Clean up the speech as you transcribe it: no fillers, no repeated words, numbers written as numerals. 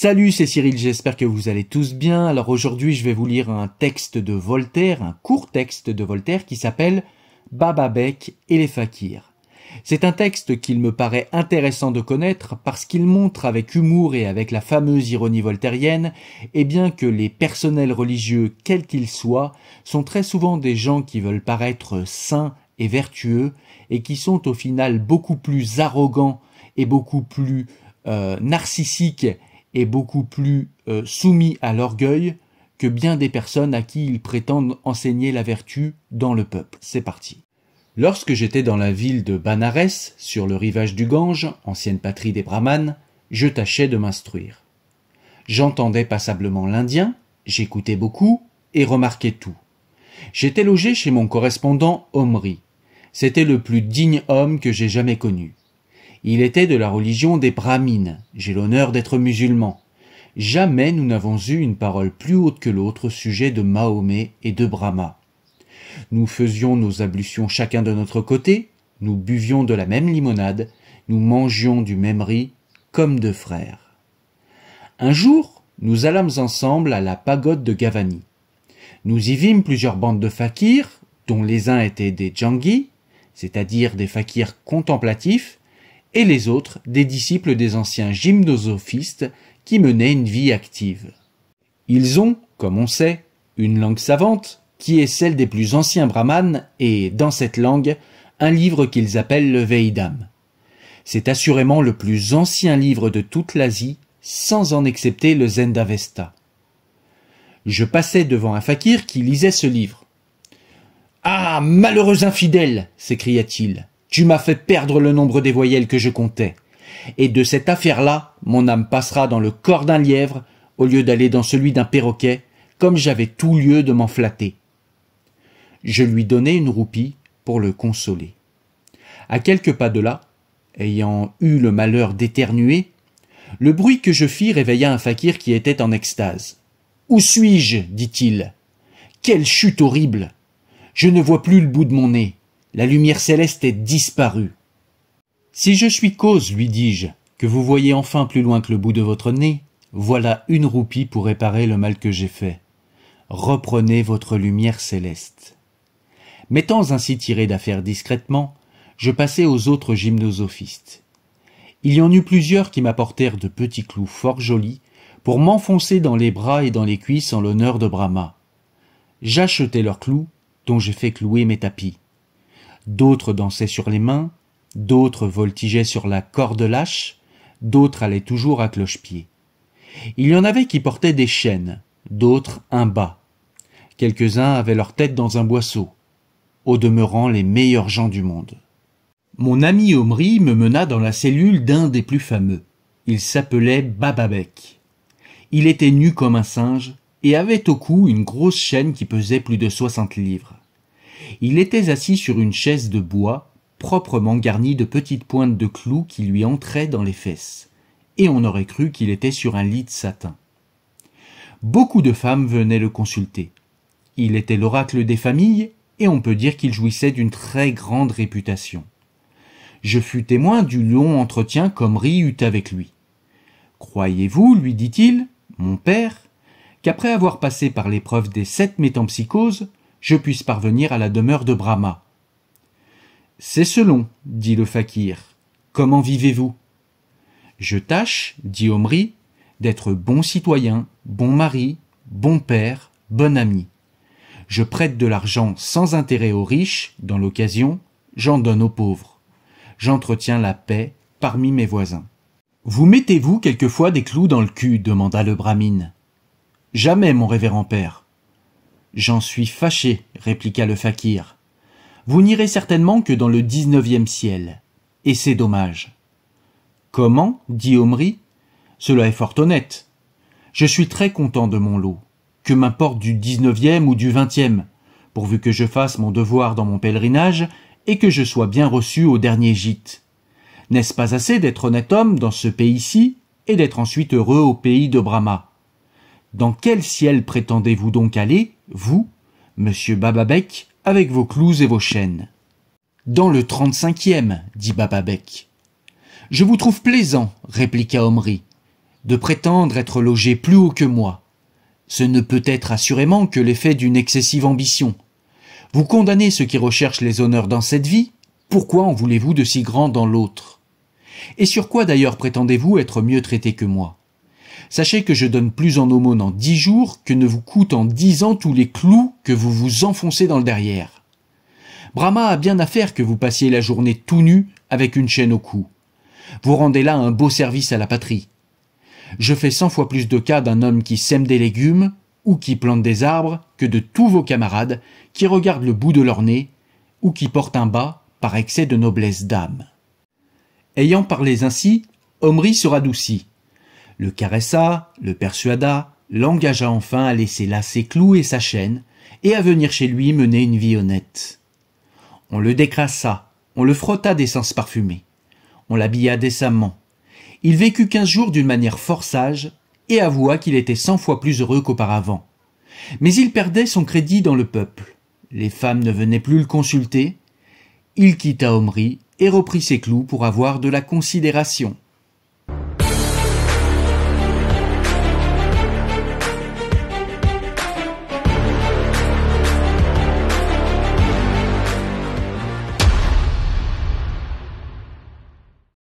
Salut, c'est Cyril, j'espère que vous allez tous bien. Alors aujourd'hui, je vais vous lire un texte de Voltaire, un court texte de Voltaire qui s'appelle « Baba Bec et les fakirs ». C'est un texte qu'il me paraît intéressant de connaître parce qu'il montre avec humour et avec la fameuse ironie voltairienne, bien que les personnels religieux, quels qu'ils soient, sont très souvent des gens qui veulent paraître saints et vertueux et qui sont au final beaucoup plus arrogants et beaucoup plus narcissiques et beaucoup plus soumis à l'orgueil que bien des personnes à qui ils prétendent enseigner la vertu dans le peuple. C'est parti. Lorsque j'étais dans la ville de Banarès, sur le rivage du Gange, ancienne patrie des brahmanes, je tâchais de m'instruire. J'entendais passablement l'indien, j'écoutais beaucoup et remarquais tout. J'étais logé chez mon correspondant Omri. C'était le plus digne homme que j'ai jamais connu. Il était de la religion des Brahmines. J'ai l'honneur d'être musulman. Jamais nous n'avons eu une parole plus haute que l'autre au sujet de Mahomet et de Brahma. Nous faisions nos ablutions chacun de notre côté, nous buvions de la même limonade, nous mangions du même riz, comme deux frères. Un jour, nous allâmes ensemble à la pagode de Gavani. Nous y vîmes plusieurs bandes de fakirs, dont les uns étaient des jangis, c'est-à-dire des fakirs contemplatifs, et les autres des disciples des anciens gymnosophistes qui menaient une vie active. Ils ont, comme on sait, une langue savante, qui est celle des plus anciens brahmanes, et, dans cette langue, un livre qu'ils appellent le Veidam. C'est assurément le plus ancien livre de toute l'Asie, sans en excepter le Zendavesta. Je passais devant un fakir qui lisait ce livre. « Ah, malheureux infidèle !» s'écria-t-il. « Tu m'as fait perdre le nombre des voyelles que je comptais. Et de cette affaire-là, mon âme passera dans le corps d'un lièvre au lieu d'aller dans celui d'un perroquet, comme j'avais tout lieu de m'en flatter. » Je lui donnai une roupie pour le consoler. À quelques pas de là, ayant eu le malheur d'éternuer, le bruit que je fis réveilla un fakir qui était en extase. « Où suis-je » dit-il. « Quelle chute horrible ! Je ne vois plus le bout de mon nez. La lumière céleste est disparue. »« Si je suis cause, lui dis-je, que vous voyez enfin plus loin que le bout de votre nez, voilà une roupie pour réparer le mal que j'ai fait. Reprenez votre lumière céleste. » M'étant ainsi tiré d'affaire discrètement, je passai aux autres gymnosophistes. Il y en eut plusieurs qui m'apportèrent de petits clous fort jolis pour m'enfoncer dans les bras et dans les cuisses en l'honneur de Brahma. J'achetai leurs clous, dont j'ai fait clouer mes tapis. D'autres dansaient sur les mains, d'autres voltigeaient sur la corde lâche, d'autres allaient toujours à cloche-pied. Il y en avait qui portaient des chaînes, d'autres un bas. Quelques-uns avaient leur tête dans un boisseau, au demeurant les meilleurs gens du monde. Mon ami Omri me mena dans la cellule d'un des plus fameux. Il s'appelait Baba Bec. Il était nu comme un singe et avait au cou une grosse chaîne qui pesait plus de 60 livres. Il était assis sur une chaise de bois, proprement garnie de petites pointes de clous qui lui entraient dans les fesses, et on aurait cru qu'il était sur un lit de satin. Beaucoup de femmes venaient le consulter. Il était l'oracle des familles, et on peut dire qu'il jouissait d'une très grande réputation. Je fus témoin du long entretien qu'Omri eut avec lui. « Croyez-vous, lui dit-il, mon père, qu'après avoir passé par l'épreuve des 7 métempsychoses, je puisse parvenir à la demeure de Brahma. »« C'est selon, dit le fakir. Comment vivez-vous ?»« Je tâche, dit Omri, d'être bon citoyen, bon mari, bon père, bon ami. Je prête de l'argent sans intérêt aux riches, dans l'occasion, j'en donne aux pauvres. J'entretiens la paix parmi mes voisins. »« Vous mettez-vous quelquefois des clous dans le cul ?» demanda le brahmine. « Jamais, mon révérend père. »« J'en suis fâché, répliqua le fakir. Vous n'irez certainement que dans le 19e ciel. Et c'est dommage. »« Comment ?» dit Omri. « Cela est fort honnête. Je suis très content de mon lot. Que m'importe du 19e ou du 20e, pourvu que je fasse mon devoir dans mon pèlerinage et que je sois bien reçu au dernier gîte. N'est-ce pas assez d'être honnête homme dans ce pays-ci et d'être ensuite heureux au pays de Brahma? Dans quel ciel prétendez-vous donc aller, vous, monsieur Baba Bec, avec vos clous et vos chaînes? »« Dans le 35e, dit Baba Bec. »« Je vous trouve plaisant, répliqua Omri. de prétendre être logé plus haut que moi. Ce ne peut être assurément que l'effet d'une excessive ambition. Vous condamnez ceux qui recherchent les honneurs dans cette vie, pourquoi en voulez-vous de si grands dans l'autre? Et sur quoi d'ailleurs prétendez-vous être mieux traité que moi? Sachez que je donne plus en aumône en 10 jours que ne vous coûtent en 10 ans tous les clous que vous vous enfoncez dans le derrière. Brahma a bien à faire que vous passiez la journée tout nu avec une chaîne au cou. Vous rendez là un beau service à la patrie. Je fais 100 fois plus de cas d'un homme qui sème des légumes ou qui plante des arbres que de tous vos camarades qui regardent le bout de leur nez ou qui portent un bas par excès de noblesse d'âme. » Ayant parlé ainsi, Omri se radoucit, le caressa, le persuada, l'engagea enfin à laisser là ses clous et sa chaîne et à venir chez lui mener une vie honnête. On le décrassa, on le frotta d'essence parfumée, on l'habilla décemment. Il vécut 15 jours d'une manière fort sage et avoua qu'il était 100 fois plus heureux qu'auparavant. Mais il perdait son crédit dans le peuple. Les femmes ne venaient plus le consulter. Il quitta Omri et reprit ses clous pour avoir de la considération.